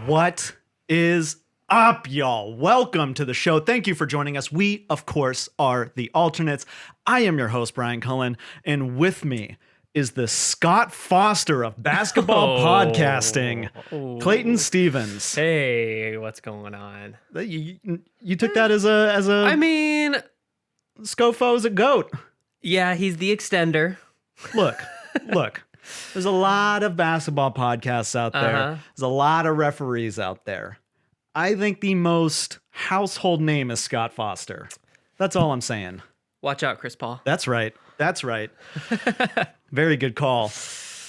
What is up, y'all? Welcome to the show. Thank you for joining us. We, of course, are the Alternates. I am your host, Brian Cullen, and with me is the Scott Foster of basketball podcasting, Clayton Stevens. Hey, what's going on? You took that as a. I mean, Scofo is a goat. Yeah, he's the extender. Look. There's a lot of basketball podcasts out there. There's a lot of referees out there. I think the most household name is Scott Foster. That's all I'm saying. Watch out, Chris Paul. That's right. Very good call.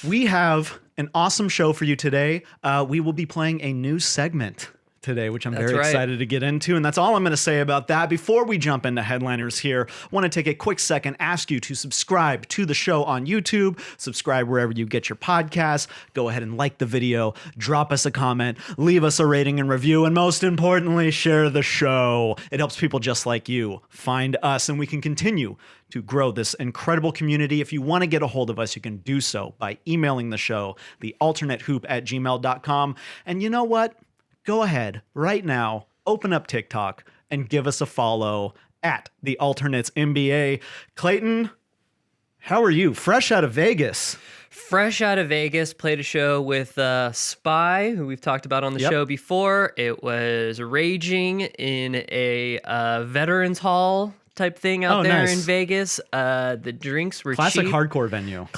We have an awesome show for you today. We will be playing a new segment today, which I'm very excited to get into. And that's all I'm going to say about that. Before we jump into headliners here, I want to take a quick second, ask you to subscribe to the show on YouTube, subscribe wherever you get your podcasts, go ahead and like the video, drop us a comment, leave us a rating and review, and most importantly, share the show. It helps people just like you find us, and we can continue to grow this incredible community. If you want to get a hold of us, you can do so by emailing the show, thealternateshoop@gmail.com. And you know what? Go ahead right now, open up TikTok and give us a follow at the Alternates NBA. Clayton, how are you? Fresh out of Vegas. Fresh out of Vegas, played a show with Spy, who we've talked about on the show before. It was raging in a Veterans Hall type thing out there in Vegas. The drinks were Classic cheap. hardcore venue.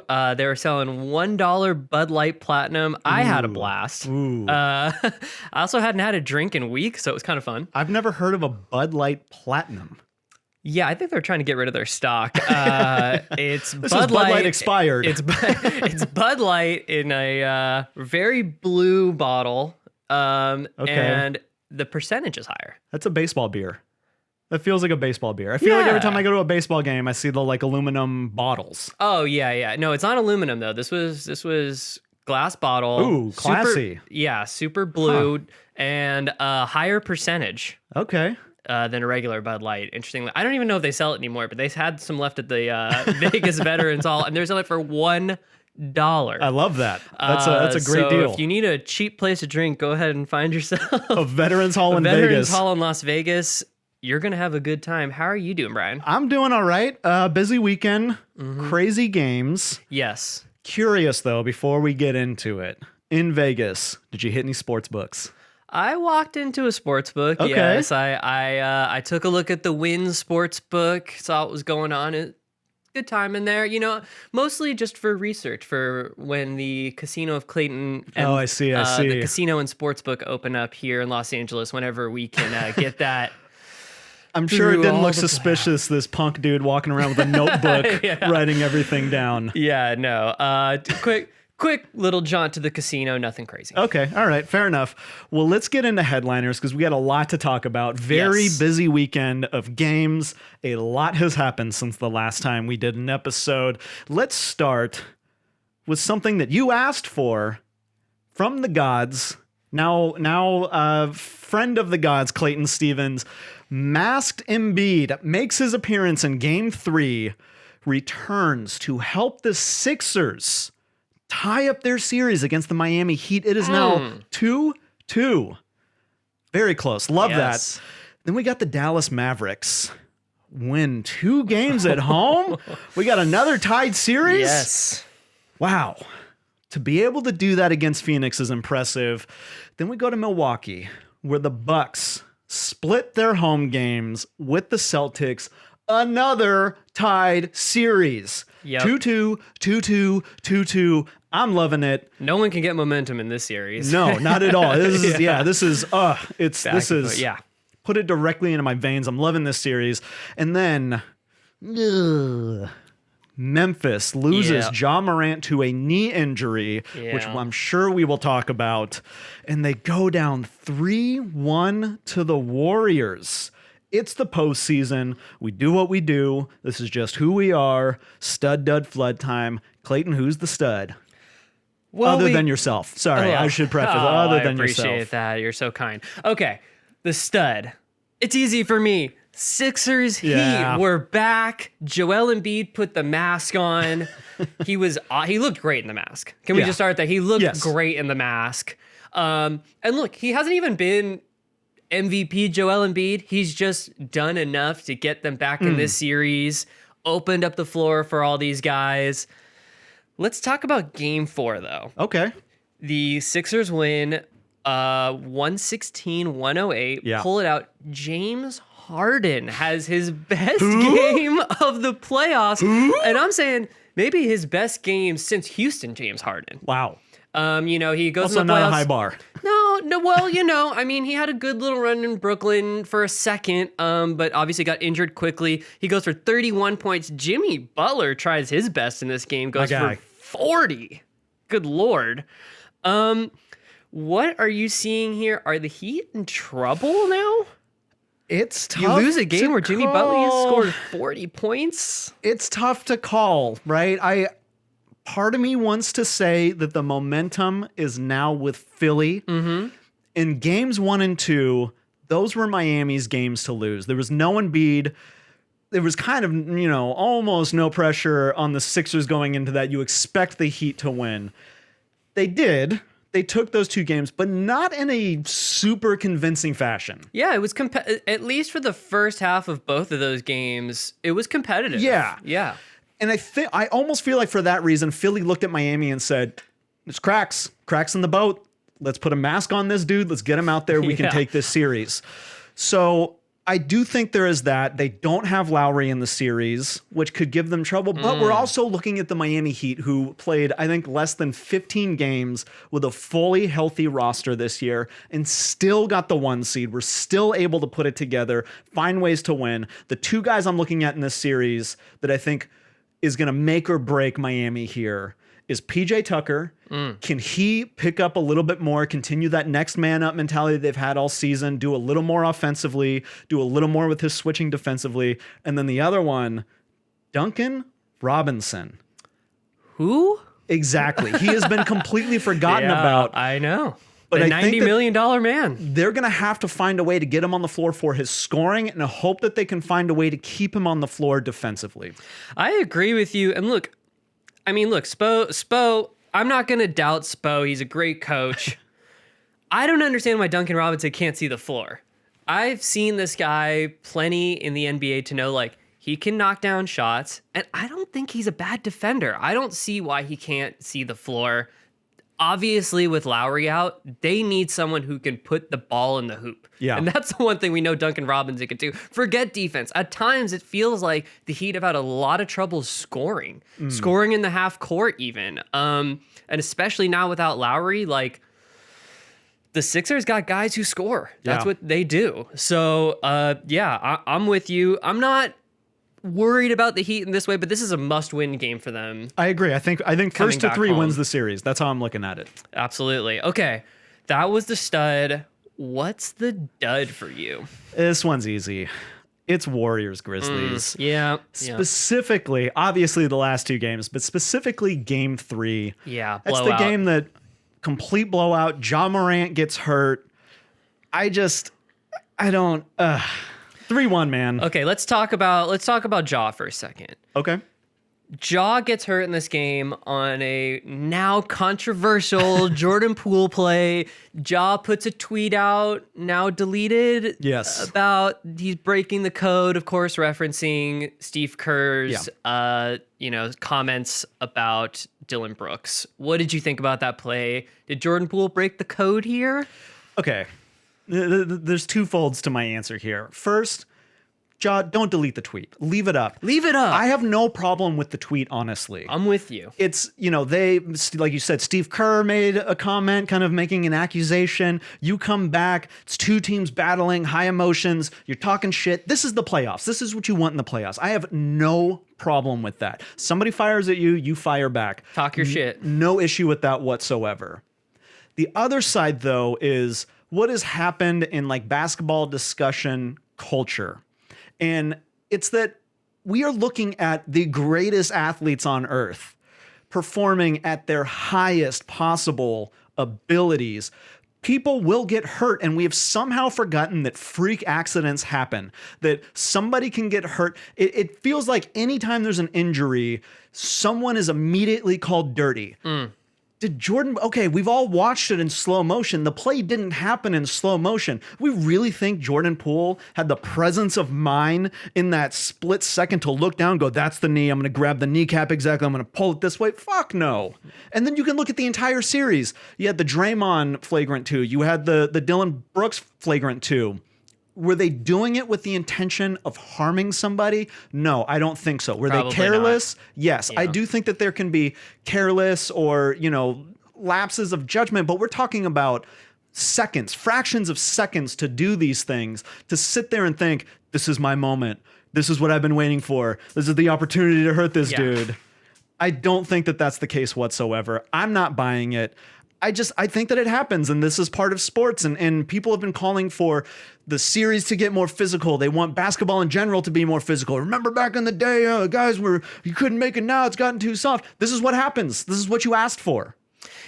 They were selling $1 Bud Light Platinum. I had a blast. I also hadn't had a drink in weeks, so it was kind of fun. I've never heard of a Bud Light Platinum. Yeah, I think they're trying to get rid of their stock. It's This Bud is Bud Light expired. It's Bud Light in a very blue bottle, and the percentage is higher. That's a baseball beer. That feels like a baseball beer. I feel like every time I go to a baseball game, I see the aluminum bottles. Oh yeah. No, it's not aluminum though. This was glass bottle. Ooh, classy. Super blue and higher percentage. Okay. Than a regular Bud Light. Interestingly, I don't even know if they sell it anymore, but they had some left at the Vegas Veterans Hall, and they're selling it for $1. I love that. That's a great deal. If you need a cheap place to drink, go ahead and find yourself a Veterans Hall in Vegas. Veterans Hall in Las Vegas. You're going to have a good time. How are you doing, Brian? I'm doing all right. Busy weekend, crazy games. Yes. Curious, though, before we get into it, in Vegas, did you hit any sports books? I walked into a sports book. Okay. Yes, I took a look at the Wynn sports book, saw what was going on. Good time in there, mostly just for research for when the Casino of Clayton and I see. The casino and sports book open up here in Los Angeles whenever we can get that. I'm sure it didn't look suspicious, this punk dude walking around with a notebook, writing everything down. Yeah, no. Quick little jaunt to the casino, nothing crazy. Okay, all right, fair enough. Well, let's get into headliners because we got a lot to talk about. Very busy weekend of games. A lot has happened since the last time we did an episode. Let's start with something that you asked for from the gods. Now, friend of the gods, Clayton Stevens, masked Embiid makes his appearance in Game 3, returns to help the Sixers tie up their series against the Miami Heat. It is now 2-2. Very close. Love that. Then we got the Dallas Mavericks win 2 games at home. We got another tied series. Yes. Wow. To be able to do that against Phoenix is impressive. Then we go to Milwaukee, where the Bucks split their home games with the Celtics. Another tied series. 2-2, 2-2, 2-2. I'm loving it. No one can get momentum in this series. No, not at all. This is put it directly into my veins. I'm loving this series. And then Memphis loses Ja Morant to a knee injury, which I'm sure we will talk about. And they go down 3-1 to the Warriors. It's the postseason. We do what we do. This is just who we are. Stud, dud, flood time. Clayton, who's the stud? Well, other than yourself. Sorry, I should preface. Other than yourself. I appreciate that. You're so kind. Okay, the stud. It's easy for me. Sixers Heat. We're back. Joel Embiid put the mask on. He looked great in the mask. Can we just start there? He looked great in the mask. And look, he hasn't even been MVP Joel Embiid. He's just done enough to get them back in this series, opened up the floor for all these guys. Let's talk about game 4, though. Okay. The Sixers win 116-108. Yeah. Pull it out. James Harden has his best game of the playoffs. And I'm saying maybe his best game since Houston James Harden. Wow. He goes Also to the not playoffs. a high bar. No, well, I mean, he had a good little run in Brooklyn for a second, but obviously got injured quickly. He goes for 31 points. Jimmy Butler tries his best in this game, goes for 40. Good Lord. What are you seeing here? Are the Heat in trouble now? It's tough. You lose a game where Jimmy Butler scored 40 points? It's tough to call, right? Part of me wants to say that the momentum is now with Philly. Mm-hmm. In games 1 and 2, those were Miami's games to lose. There was no Embiid. There was kind of, almost no pressure on the Sixers going into that. You expect the Heat to win. They did. They took those 2 games, but not in a super convincing fashion. Yeah, it was at least for the first half of both of those games, it was competitive. Yeah. And I almost feel like for that reason, Philly looked at Miami and said, "There's cracks in the boat. Let's put a mask on this dude. Let's get him out there. We can take this series." So I do think there is that. They don't have Lowry in the series, which could give them trouble. But we're also looking at the Miami Heat, who played, I think, less than 15 games with a fully healthy roster this year and still got the 1 seed. We're still able to put it together, find ways to win. The 2 guys I'm looking at in this series that I think is going to make or break Miami here is PJ Tucker. Can he pick up a little bit more, continue that next man up mentality they've had all season, do a little more offensively, do a little more with his switching defensively? And then the other one, Duncan Robinson. Who? Exactly. He has been completely forgotten about. I know. But the I think $90 million man. They're going to have to find a way to get him on the floor for his scoring and hope that they can find a way to keep him on the floor defensively. I agree with you. And look, Spo, I'm not going to doubt Spo. He's a great coach. I don't understand why Duncan Robinson can't see the floor. I've seen this guy plenty in the NBA to know, he can knock down shots, and I don't think he's a bad defender. I don't see why he can't see the floor. Obviously, with Lowry out, they need someone who can put the ball in the hoop. Yeah. And that's the one thing we know Duncan Robinson can do. Forget defense. At times, it feels like the Heat have had a lot of trouble scoring in the half court even. And especially now without Lowry, the Sixers got guys who score. That's what they do. So, I'm with you. I'm not worried about the Heat in this way, but this is a must-win game for them. I agree. I think first to 3 wins the series. That's how I'm looking at it. Absolutely. Okay, that was the stud. What's the dud for you? This one's easy. It's Warriors Grizzlies. Yeah. Specifically, obviously the last 2 games, but specifically game 3. Yeah, That's the game that complete blowout. Ja Morant gets hurt. I don't. 3-1, man. Okay, let's talk about Ja for a second. Okay. Ja gets hurt in this game on a now controversial Jordan Poole play. Ja puts a tweet out, now deleted, yes, about he's breaking the code, of course, referencing Steve Kerr's comments about Dylan Brooks. What did you think about that play? Did Jordan Poole break the code here? Okay. There's 2 folds to my answer here. First, Ja, don't delete the tweet. Leave it up. Leave it up. I have no problem with the tweet, honestly. I'm with you. It's, they, like you said, Steve Kerr made a comment kind of making an accusation. You come back, it's 2 teams battling, high emotions, you're talking shit. This is the playoffs. This is what you want in the playoffs. I have no problem with that. Somebody fires at you, you fire back. Talk your shit. No issue with that whatsoever. The other side, though, is what has happened in basketball discussion culture. And it's that we are looking at the greatest athletes on earth performing at their highest possible abilities. People will get hurt, and we have somehow forgotten that freak accidents happen, that somebody can get hurt. It feels like anytime there's an injury, someone is immediately called dirty. Okay, we've all watched it in slow motion. The play didn't happen in slow motion. We really think Jordan Poole had the presence of mind in that split second to look down, go, that's the knee. I'm going to grab the kneecap exactly. I'm going to pull it this way. Fuck no. And then you can look at the entire series. You had the Draymond flagrant 2. You had the Dylan Brooks flagrant 2. Were they doing it with the intention of harming somebody? No, I don't think so. Were Probably they careless? not. Yes, Yeah. I do think that there can be careless or, lapses of judgment, but we're talking about seconds, fractions of seconds to do these things, to sit there and think, this is my moment. This is what I've been waiting for. This is the opportunity to hurt this dude. I don't think that that's the case whatsoever. I'm not buying it. I think that it happens, and this is part of sports, and people have been calling for the series to get more physical. They want basketball in general to be more physical. Remember back in the day, guys, you couldn't make it, now it's gotten too soft. This is what happens. This is what you asked for.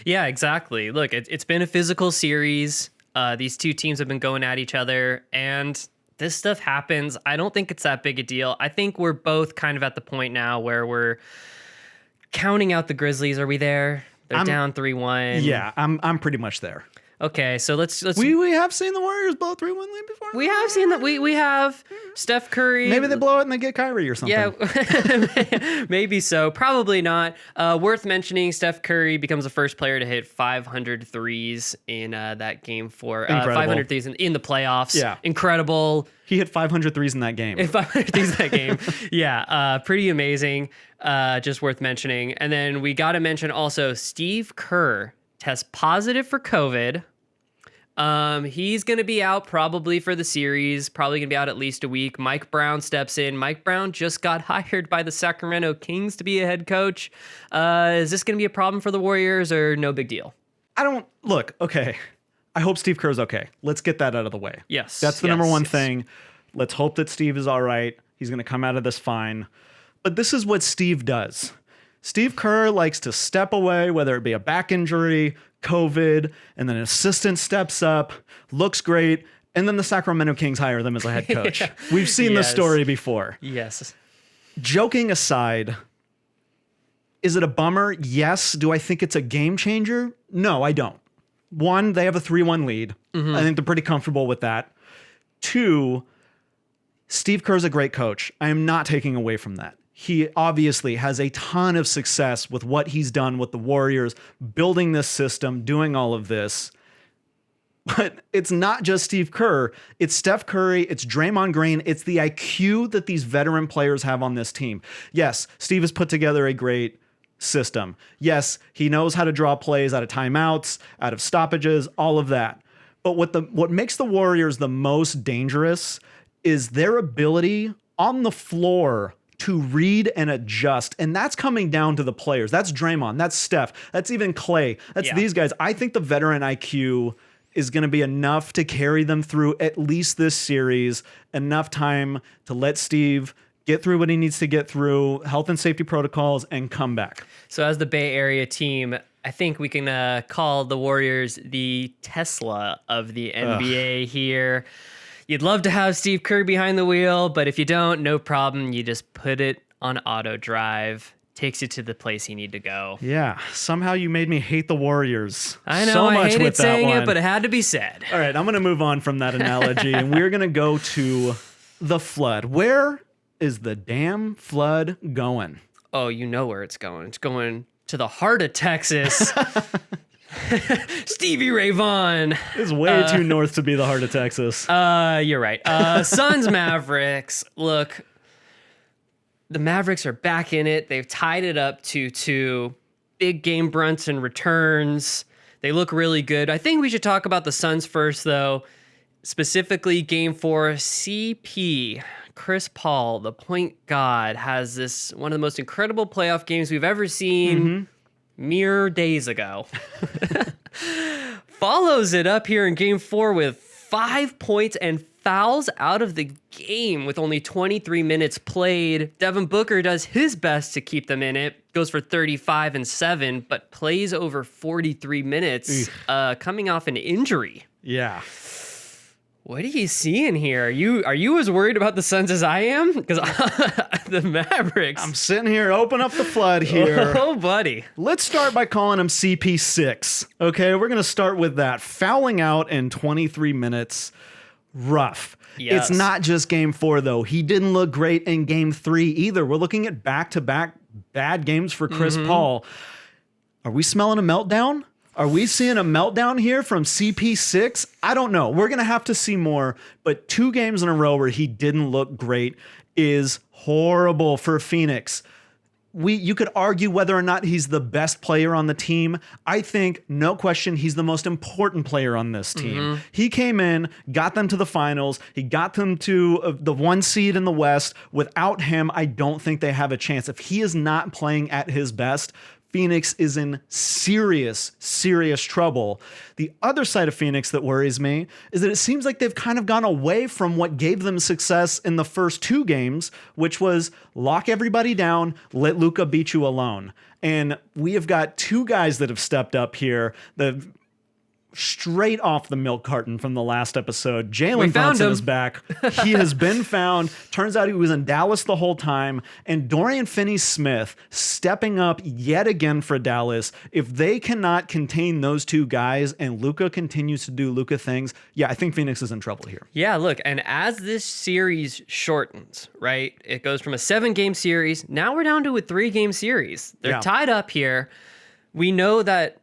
Yeah, exactly. Look, it's been a physical series. These two teams have been going at each other, and this stuff happens. I don't think it's that big a deal. I think we're both kind of at the point now where we're counting out the Grizzlies. Are we there? They're down 3-1. Yeah, I'm pretty much there. Okay, so let's we have seen the Warriors blow a 3-1 lead before. we have seen that. We have Steph Curry. Maybe they blow it and they get Kyrie or something. Yeah, maybe so. Probably not. Worth mentioning, Steph Curry becomes the first player to hit 500 threes in that game 4. 500 threes in the playoffs. Yeah. Incredible. He hit 500 threes in that game. 500 threes in that game. Yeah, pretty amazing. Just worth mentioning. And then we got to mention also Steve Kerr tests positive for COVID. He's going to be out probably for the series, probably going to be out at least a week. Mike Brown steps in. Mike Brown just got hired by the Sacramento Kings to be a head coach. Is this going to be a problem for the Warriors or no big deal? Okay. I hope Steve Kerr's okay. Let's get that out of the way. Yes. That's the number one thing. Let's hope that Steve is all right. He's going to come out of this fine. But this is what Steve does. Steve Kerr likes to step away, whether it be a back injury, COVID, and then an assistant steps up, looks great, and then the Sacramento Kings hire them as a head coach. Yeah. We've seen this story before. Yes. Joking aside, is it a bummer? Yes. Do I think it's a game changer? No, I don't. One, they have a 3-1 lead. Mm-hmm. I think they're pretty comfortable with that. Two, Steve Kerr's a great coach. I am not taking away from that. He obviously has a ton of success with what he's done with the Warriors, building this system, doing all of this. But it's not just Steve Kerr. It's Steph Curry. It's Draymond Green. It's the IQ that these veteran players have on this team. Yes, Steve has put together a great system. Yes, he knows how to draw plays out of timeouts, out of stoppages, all of that. But what makes the Warriors the most dangerous is their ability on the floor to read and adjust. And that's coming down to the players. That's Draymond. That's Steph. That's even Clay. That's these guys. I think the veteran IQ is going to be enough to carry them through at least this series, enough time to let Steve get through what he needs to get through, health and safety protocols, and come back. So as the Bay Area team, I think we can call the Warriors the Tesla of the NBA here. You'd love to have Steve Kerr behind the wheel, but if you don't, no problem. You just put it on auto drive. Takes you to the place you need to go. Yeah, somehow you made me hate the Warriors. I know, so much I hated with that saying one. it, but it had to be said. All right, I'm going to move on from that analogy, and we're going to go to the flood. Where is the damn flood going? Oh, you know where it's going. It's going to the heart of Texas. Stevie Ray Vaughan. It's way too north to be the heart of Texas. You're right. Suns Mavericks. Look, the Mavericks are back in it. They've tied it up 2-2. Big game Brunson returns. They look really good. I think we should talk about the Suns first, though. Specifically, Game 4, CP. Chris Paul, the point god, has this one of the most incredible playoff games we've ever seen mere days ago. Follows it up here in Game 4 with 5 points and fouls out of the game with only 23 minutes played. Devin Booker does his best to keep them in it. Goes for 35 and 7, but plays over 43 minutes, coming off an injury. Yeah. What are you seeing here? Are you as worried about the Suns as I am? Because the Mavericks. I'm sitting here, open up the flood here. Oh, buddy. Let's start by calling him CP6. Okay, we're going to start with that. Fouling out in 23 minutes. Rough. Yes. It's not just game 4, though. He didn't look great in game 3 either. We're looking at back-to-back bad games for Chris Paul. Are we smelling a meltdown? Are we seeing a meltdown here from CP6? I don't know. We're going to have to see more, but 2 games in a row where he didn't look great is horrible for Phoenix. You could argue whether or not he's the best player on the team. I think, no question, he's the most important player on this team. He came in, got them to the finals. He got them to the 1 seed in the West. Without him, I don't think they have a chance. If he is not playing at his best, Phoenix is in serious, serious trouble. The other side of Phoenix that worries me is that it seems like they've kind of gone away from what gave them success in the first 2 games, which was lock everybody down, let Luka beat you alone. And we have got 2 guys that have stepped up here. Straight off the milk carton from the last episode. Jalen Brunson is back. He has been found. Turns out he was in Dallas the whole time. And Dorian Finney-Smith stepping up yet again for Dallas. If they cannot contain those 2 guys and Luka continues to do Luka things, I think Phoenix is in trouble here. Yeah, look, and as this series shortens, right, it goes from a 7-game series. Now we're down to a 3-game series. They're tied up here. We know that.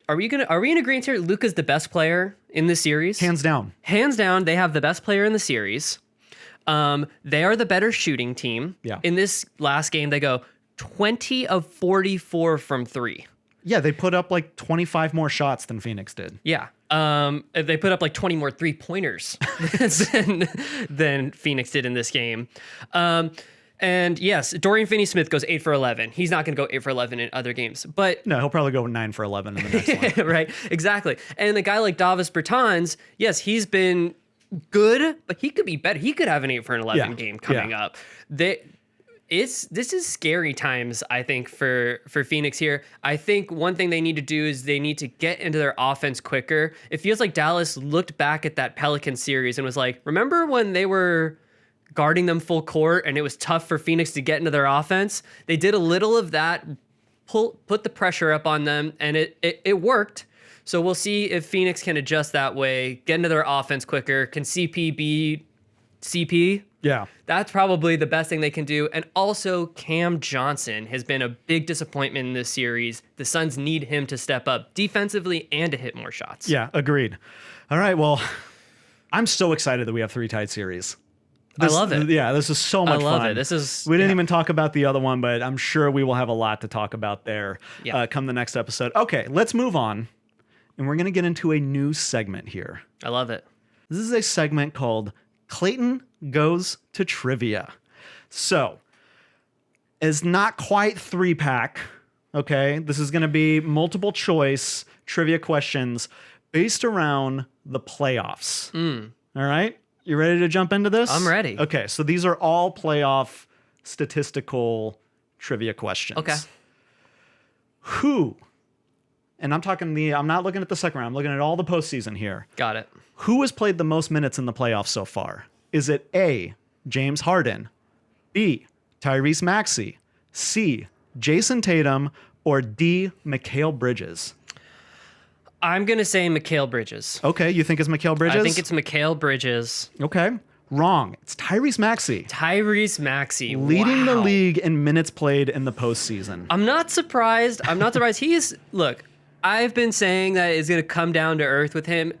Are we in agreement here? Luka's the best player in the series. Hands down. Hands down, they have the best player in the series. They are the better shooting team. Yeah. In this last game, they go 20 of 44 from 3. Yeah, they put up like 25 more shots than Phoenix did. Yeah. They put up like 20 more 3-pointers than Phoenix did in this game. And yes, Dorian Finney-Smith goes 8 for 11. He's not going to go 8 for 11 in other games, but no, he'll probably go 9 for 11 in the next one. Right, exactly. And a guy like Davis Bertans, yes, he's been good, but he could be better. He could have an 8 for 11 game coming up. This is scary times, I think, for Phoenix here. I think one thing they need to do is they need to get into their offense quicker. It feels like Dallas looked back at that Pelican series and was like, remember when they were guarding them full court and it was tough for Phoenix to get into their offense? They did a little of that, put the pressure up on them, and it worked. So we'll see if Phoenix can adjust that way, get into their offense quicker. Can CP be CP? Yeah. That's probably the best thing they can do. And also, Cam Johnson has been a big disappointment in this series. The Suns need him to step up defensively and to hit more shots. Yeah, agreed. All right, well, I'm so excited that we have 3 tied series. I love it. Yeah, this is so much fun. I love it. We didn't even talk about the other one, but I'm sure we will have a lot to talk about there come the next episode. Okay, let's move on. And we're going to get into a new segment here. I love it. This is a segment called Clayton Goes to Trivia. So, it's not quite 3-pack, okay? This is going to be multiple choice trivia questions based around the playoffs. All right? You ready to jump into this? I'm ready. Okay, so these are all playoff statistical trivia questions. Okay. Who, and I'm not looking at the second round, I'm looking at all the postseason here. Got it. Who has played the most minutes in the playoffs so far? Is it A, James Harden, B, Tyrese Maxey, C, Jason Tatum, or D, Mikal Bridges? I'm going to say Mikal Bridges. Okay, you think it's Mikal Bridges? I think it's Mikal Bridges. Okay, wrong. It's Tyrese Maxey. Tyrese Maxey. Leading the league in minutes played in the postseason. I'm not surprised. Look, I've been saying that it's going to come down to earth with him.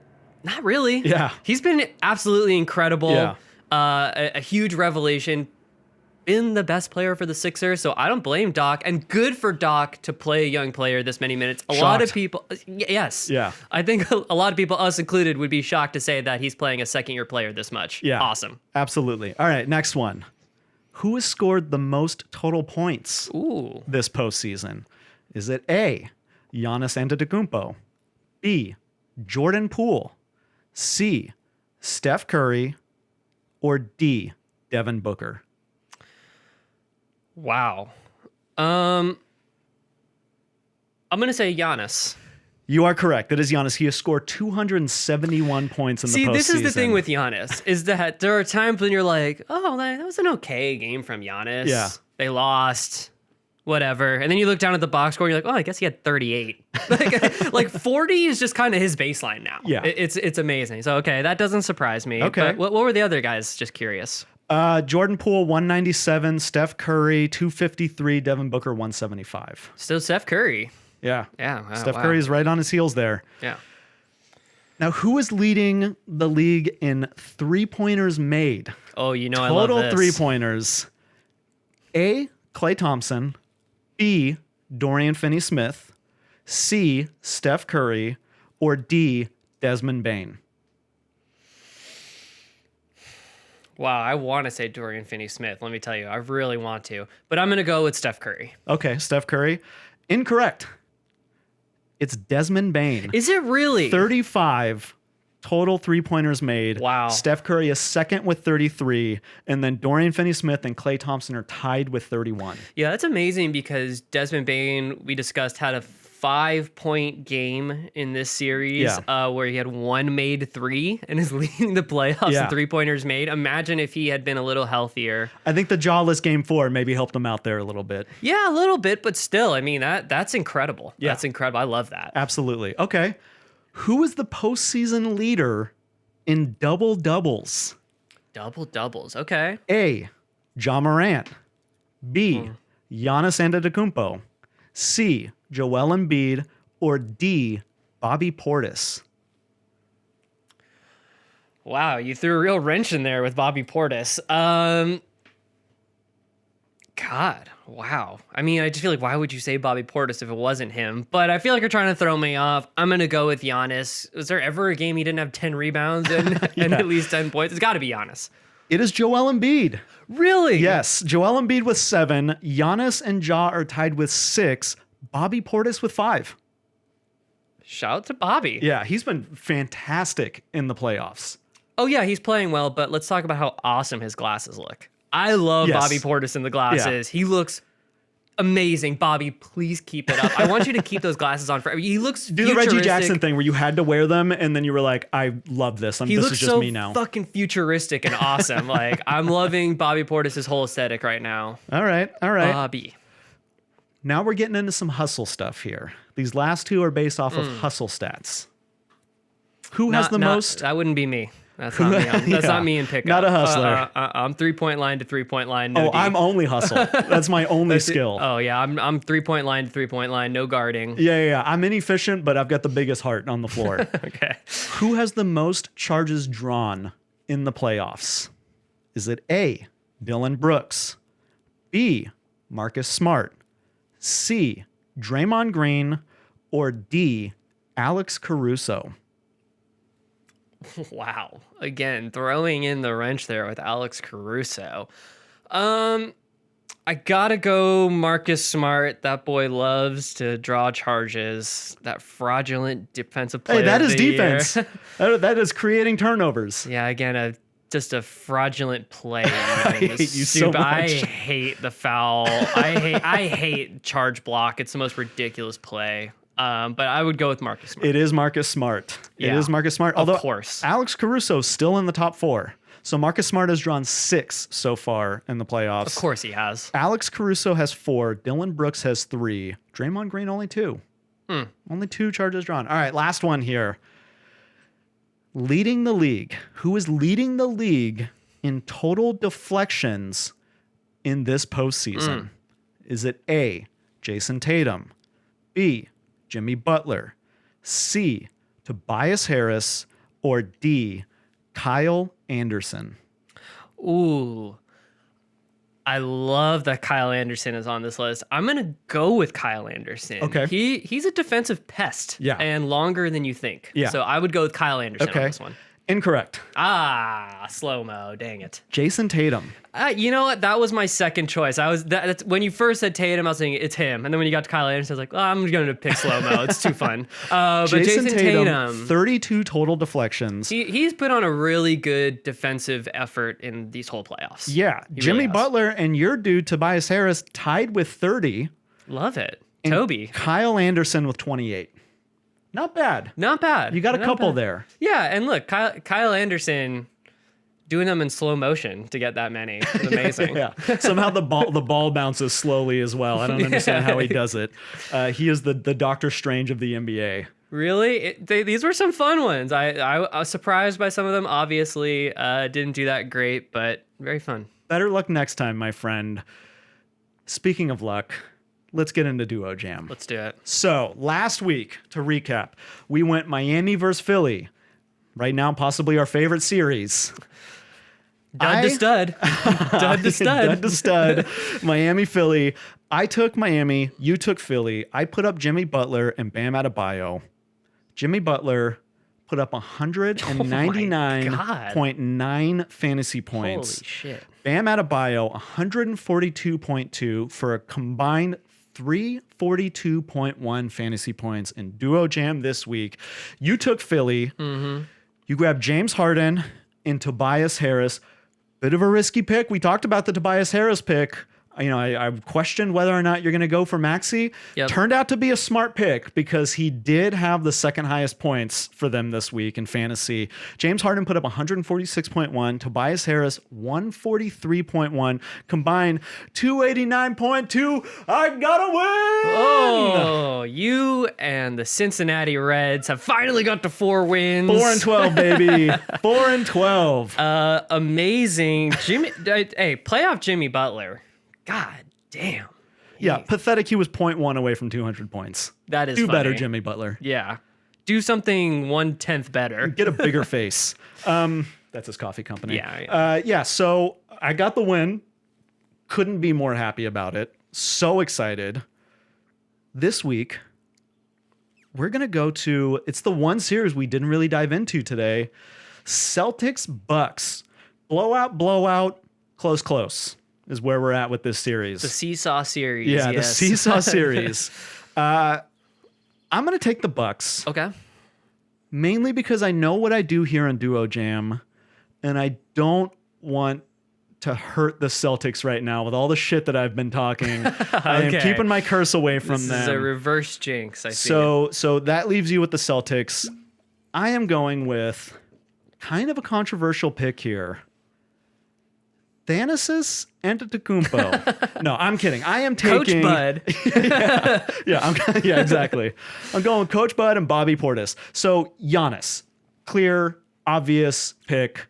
Not really. Yeah. He's been absolutely incredible. Yeah. A huge revelation. Been the best player for the Sixers, so I don't blame Doc. And good for Doc to play a young player this many minutes. A lot of people, yes. Yeah. I think a lot of people, us included, would be shocked to say that he's playing a second-year player this much. Yeah. Awesome. Absolutely. All right, next one. Who has scored the most total points this postseason? Is it A, Giannis Antetokounmpo, B, Jordan Poole, C, Steph Curry, or D, Devin Booker? Wow. I'm going to say Giannis. You are correct. That is Giannis. He has scored 271 points in the postseason. See, this is the thing with Giannis, is that there are times when you're like, oh, that was an okay game from Giannis. Yeah. They lost, whatever. And then you look down at the box score and you're like, oh, I guess he had 38. like 40 is just kind of his baseline now. Yeah. It's amazing. So, okay, that doesn't surprise me. Okay. But what were the other guys? Just curious. Jordan Poole, 197. Steph Curry, 253. Devin Booker, 175. Still Steph Curry. Yeah. Yeah. Wow, Steph Curry is right on his heels there. Yeah. Now, who is leading the league in three-pointers made? Oh, I love this. Total three-pointers. A, Klay Thompson. B, Dorian Finney-Smith. C, Steph Curry. Or D, Desmond Bane. Wow, I want to say Dorian Finney-Smith. Let me tell you, I really want to. But I'm going to go with Steph Curry. Okay, Steph Curry. Incorrect. It's Desmond Bane. Is it really? 35 total three-pointers made. Wow. Steph Curry is second with 33, and then Dorian Finney-Smith and Klay Thompson are tied with 31. Yeah, that's amazing because Desmond Bane, we discussed, had a 5-point game in this series where he had one made three and is leading the playoffs in three-pointers made. Imagine if he had been a little healthier. I think the jawless game 4 maybe helped him out there a little bit. Yeah, a little bit, but still, I mean, that's incredible. Yeah. That's incredible. I love that. Absolutely. Okay. Who is the postseason leader in double-doubles? Double-doubles. Okay. A, Ja Morant. B, Giannis Antetokounmpo. C, Joel Embiid. Or D, Bobby Portis. Wow, you threw a real wrench in there with Bobby Portis. God, wow. I mean, I just feel like, why would you say Bobby Portis if it wasn't him? But I feel like you're trying to throw me off. I'm going to go with Giannis. Was there ever a game he didn't have 10 rebounds and at least 10 points? It's got to be Giannis. It is Joel Embiid. Really? Yes, Joel Embiid with 7. Giannis and Ja are tied with 6. Bobby Portis with 5. Shout out to Bobby. Yeah, he's been fantastic in the playoffs. Oh, yeah, he's playing well, but let's talk about how awesome his glasses look. I love Bobby Portis in the glasses. Yeah. He looks amazing. Bobby, please keep it up. I want you to keep those glasses on forever. He looks Do the Reggie Jackson thing where you had to wear them and then you were like, I love this. He this looks is just so me now. Fucking futuristic and awesome. Like, I'm loving Bobby Portis' whole aesthetic right now. All right. Bobby. Now we're getting into some hustle stuff here. These last two are based off of hustle stats. Who has the most? That wouldn't be me. That's not me. That's not me in pickup. Not a hustler. I'm 3-point line to 3-point line. No D. I'm only hustle. That's my only skill. Oh yeah, I'm 3-point line to 3-point line. No guarding. Yeah. I'm inefficient, but I've got the biggest heart on the floor. Okay. Who has the most charges drawn in the playoffs? Is it A, Dillon Brooks, B, Marcus Smart, C, Draymond Green, or D, Alex Caruso? Wow. Again, throwing in the wrench there with Alex Caruso. I gotta go Marcus Smart. That boy loves to draw charges. That fraudulent defensive player. Hey, that is defense. That is creating turnovers. Yeah, again, just a fraudulent play. I hate you so much. I hate the foul. I hate charge block. It's the most ridiculous play. But I would go with Marcus Smart. It is Marcus Smart. It is Marcus Smart. Although, of course. Alex Caruso is still in the top 4. So Marcus Smart has drawn 6 so far in the playoffs. Of course he has. Alex Caruso has 4. Dillon Brooks has 3. Draymond Green only 2. Only 2 charges drawn. All right, last one here. Leading the league. Who is leading the league in total deflections in this postseason? Is it A, Jason Tatum, B, Jimmy Butler, C, Tobias Harris, or D, Kyle Anderson? Ooh, I love that Kyle Anderson is on this list. I'm going to go with Kyle Anderson. Okay. He's a defensive pest. Yeah. And longer than you think. Yeah. So I would go with Kyle Anderson on this one. Incorrect. Slow-mo. Dang it. Jason Tatum. You know what? That was my second choice. That's when you first said Tatum, I was thinking it's him. And then when you got to Kyle Anderson, I was like, I'm going to pick slow-mo. It's too fun. But Jason Tatum, 32 total deflections. He's put on a really good defensive effort in these whole playoffs. Yeah. Jimmy Butler and your dude, Tobias Harris, tied with 30. Love it. Toby. Kyle Anderson with 28. Not bad. Not bad. You got a Not couple bad. there. Yeah, and look, Kyle Anderson doing them in slow motion to get that many. It's amazing. Yeah. Somehow the ball bounces slowly as well. I don't understand how he does it. He is the Doctor Strange of the NBA. Really? These were some fun ones. I was surprised by some of them. Obviously, didn't do that great, but very fun. Better luck next time, my friend. Speaking of luck, let's get into Duo Jam. Let's do it. So, last week, to recap, we went Miami versus Philly. Right now, possibly our favorite series. Dud to stud. Dud to stud. Dud to stud. Miami, Philly. I took Miami. You took Philly. I put up Jimmy Butler and Bam Adebayo. Jimmy Butler put up 199.9 fantasy points. Holy shit. Bam Adebayo, 142.2 for a combined 342.1 fantasy points in Duo Jam this week. You took Philly. Mm-hmm. You grabbed James Harden and Tobias Harris. Bit of a risky pick. We talked about the Tobias Harris pick. You know, I questioned whether or not you're going to go for Maxey. Yep. Turned out to be a smart pick because he did have the second highest points for them this week in fantasy. James Harden put up 146.1. Tobias Harris, 143.1. Combined, 289.2. I gotta win! Oh, you and the Cincinnati Reds have finally got to 4 wins. 4-12, baby. 4-12. Amazing. Hey, playoff Jimmy Butler. God damn. Yeah, pathetic. He was 0.1 away from 200 points. That is Do funny. better, Jimmy Butler. Yeah. Do something 1/10 better. Get a bigger face. That's his coffee company. Yeah. So I got the win. Couldn't be more happy about it. So excited. This week, we're going to go to, it's the one series we didn't really dive into today. Celtics Bucks. Blowout, close is where we're at with this series. The Seesaw series. Yeah, yes. the Seesaw series. I'm going to take the Bucks. Okay. Mainly because I know what I do here on Duo Jam, and I don't want to hurt the Celtics right now with all the shit that I've been talking. I am keeping my curse away from them. This is a reverse jinx, I see. So that leaves you with the Celtics. I am going with kind of a controversial pick here. Thanasis Antetokounmpo. No, I'm kidding. I am taking Coach Bud. yeah, exactly. I'm going with Coach Bud and Bobby Portis. So Giannis, clear, obvious pick.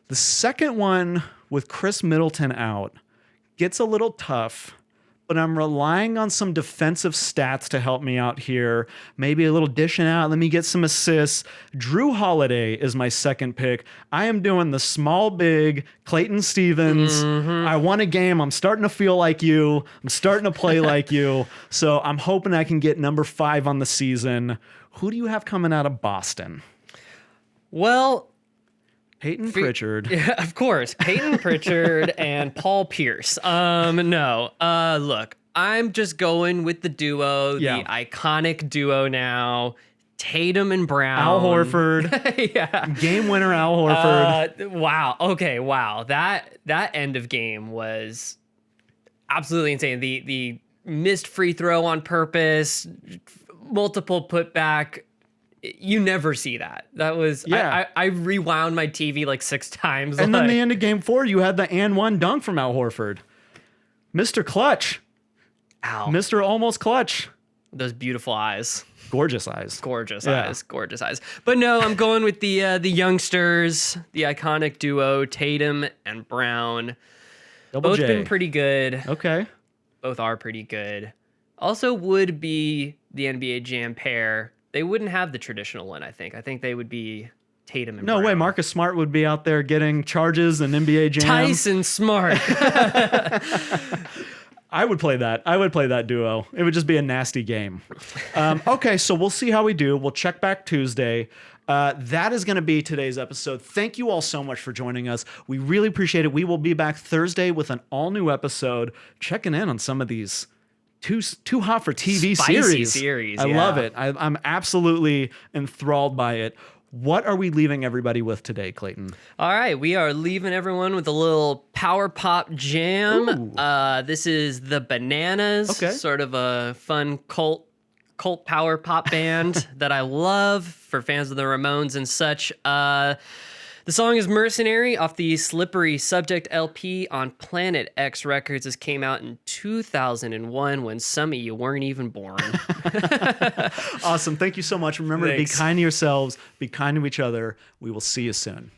The second one with Chris Middleton out gets a little tough, but I'm relying on some defensive stats to help me out here. Maybe a little dishing out. Let me get some assists. Drew Holiday is my second pick. I am doing the small big Clayton Stevens. Mm-hmm. I won a game. I'm starting to feel like you. I'm starting to play like you. So I'm hoping I can get number 5 on the season. Who do you have coming out of Boston? Well, Peyton Pritchard. Yeah, of course. Peyton Pritchard and Paul Pierce. No. Look, I'm just going with the duo, the iconic duo now. Tatum and Brown. Al Horford. Yeah. Game winner Al Horford. Wow. Okay, wow. That end of game was absolutely insane. The missed free throw on purpose, multiple putback. You never see that. That was, I rewound my TV like 6 times. And then the end of game 4, you had the and one dunk from Al Horford. Mr. Clutch. Ow. Mr. Almost Clutch. Those beautiful eyes. Gorgeous eyes. Gorgeous eyes. But no, I'm going with the youngsters, the iconic duo, Tatum and Brown. Both been pretty good. Okay. Both are pretty good. Also would be the NBA Jam pair. They wouldn't have the traditional one, I think. I think they would be Tatum and Brown. No way. Marcus Smart would be out there getting charges and NBA Jam. Tyson Smart. I would play that. I would play that duo. It would just be a nasty game. Okay, so we'll see how we do. We'll check back Tuesday. That is going to be today's episode. Thank you all so much for joining us. We really appreciate it. We will be back Thursday with an all-new episode, checking in on some of these too hot for TV series. I love it. I'm absolutely enthralled by it. What are we leaving everybody with today, Clayton? All right, we are leaving everyone with a little power pop jam. This is the Bananas, sort of a fun cult cult power pop band that I love for fans of the Ramones and such. The song is Mercenary off the Slippery Subject LP on Planet X Records. This came out in 2001 when some of you weren't even born. Awesome. Thank you so much. Remember to be kind to yourselves, be kind to each other. We will see you soon.